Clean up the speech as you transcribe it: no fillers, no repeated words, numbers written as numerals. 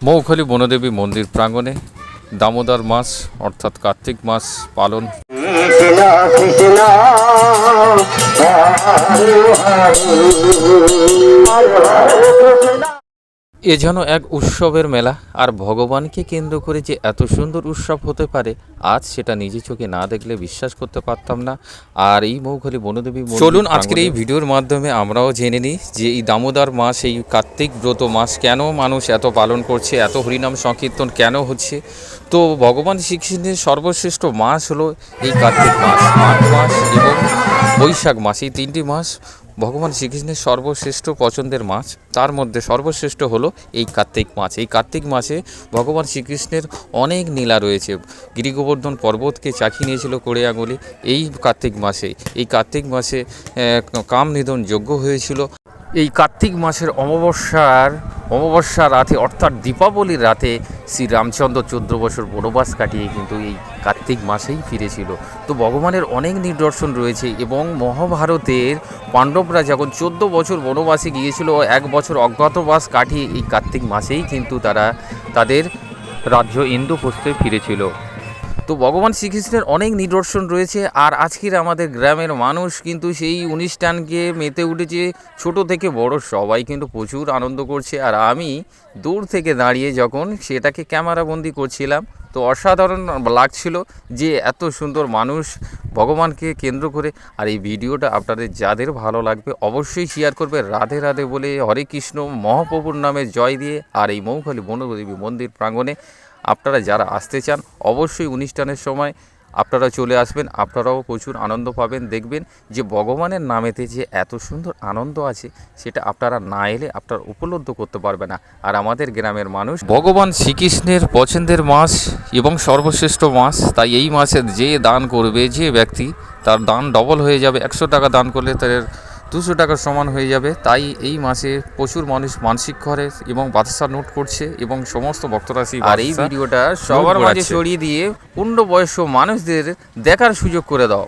মৌখালী বনদেবী মন্দির প্রাঙ্গণে দামোদর মাস অর্থাৎ কার্তিক মাস পালন। এ যেন এক উৎসবের মেলা, আর ভগবানকে কেন্দ্র করে যে এত সুন্দর উৎসব হতে পারে আজ সেটা নিজে চোখে না দেখলে বিশ্বাস করতে পারতাম না। আর এই মৌখালী বনদেবী, চলুন আজকের এই ভিডিওর মাধ্যমে আমরাও জেনে নিই যে এই দামোদর মাস, এই কার্তিক ব্রত মাস কেন মানুষ এত পালন করছে, এত হরিনাম সংকীর্তন কেন হচ্ছে। তো ভগবান শ্রীকৃষ্ণের সর্বশ্রেষ্ঠ মাস হলো এই কার্তিক মাস, মাঘ মাস এবং বৈশাখ মাস। এই তিনটি মাস ভগবান শ্রীকৃষ্ণের সর্বশ্রেষ্ঠ পছন্দের মাস, তার মধ্যে সর্বশ্রেষ্ঠ হলো এই কার্তিক মাস। এই কার্তিক মাসে ভগবান শ্রীকৃষ্ণের অনেক লীলা রয়েছে। গিরিগোবর্ধন পর্বতকে চাখিয়ে নিয়েছিল করে আঙুলে এই কার্তিক মাসে। এই কার্তিক মাসে কামনিধন যজ্ঞ হয়েছিল। এই কার্তিক মাসের অমাবস্যার রাতে অর্থাৎ দীপাবলির রাতে শ্রী রামচন্দ্র 14 বছর বনবাস কাটিয়ে কিন্তু এই কার্তিক মাসেই ফিরেছিল। তো ভগবানের অনেক নিদর্শন রয়েছে এবং মহাভারতের পাণ্ডবরা যখন 14 বছর বনবাসে গিয়েছিল, 1 বছর অজ্ঞাতবাস কাটিয়ে এই কার্তিক মাসেই কিন্তু তারা তাদের রাজ্য ইন্দ্রপ্রস্থে ফিরেছিল। তো ভগবান শ্রীকৃষ্ণের অনেক নিদর্শন রয়েছে। আর আজকের আমাদের গ্রামের মানুষ কিন্তু সেই অনুষ্ঠানকে মেতে উঠেছে, ছোট থেকে বড় সবাই কিন্তু প্রচুর আনন্দ করছে। আর আমি দূর থেকে দাঁড়িয়ে যখন সেটাকে ক্যামেরাবন্দি করছিলাম তো অসাধারণ লাগছিল যে এত সুন্দর মানুষ ভগবানকে কেন্দ্র করে। আর এই ভিডিওটা আপনাদের যাদের ভালো লাগবে অবশ্যই শেয়ার করবে, রাধে রাধে বলে, হরে কৃষ্ণ মহাপ্রভুর নামে জয় দিয়ে। আর এই মৌখালী বনদেবী মন্দির প্রাঙ্গণে আপনারা যারা আসতে চান অবশ্যই অনুষ্ঠানের সময় আপনারা চলে আসবেন, আপনারাও প্রচুর আনন্দ পাবেন। দেখবেন যে ভগবানের নামেতে যে এত সুন্দর আনন্দ আছে সেটা আপনারা না এলে আপনারা উপলব্ধি করতে পারবে না। আর আমাদের গ্রামের মানুষ ভগবান শ্রীকৃষ্ণের পছন্দের মাস এবং সর্বশ্রেষ্ঠ মাস, তাই এই মাসে যে দান করবে যে ব্যক্তি তার দান ডবল হয়ে যাবে। 100 টাকা দান করলে তার 200 টাকার সমান হয়ে যাবে। তাই এই মাসে প্রচুর মানুষ মানসিক করে এবং বাতাসা নোট করছে এবং সমস্ত ভক্তরা আর এই ভিডিওটা সবার মাঝে ছড়িয়ে দিয়ে পূর্ণবয়স্ক মানুষদের দেখার সুযোগ করে দাও।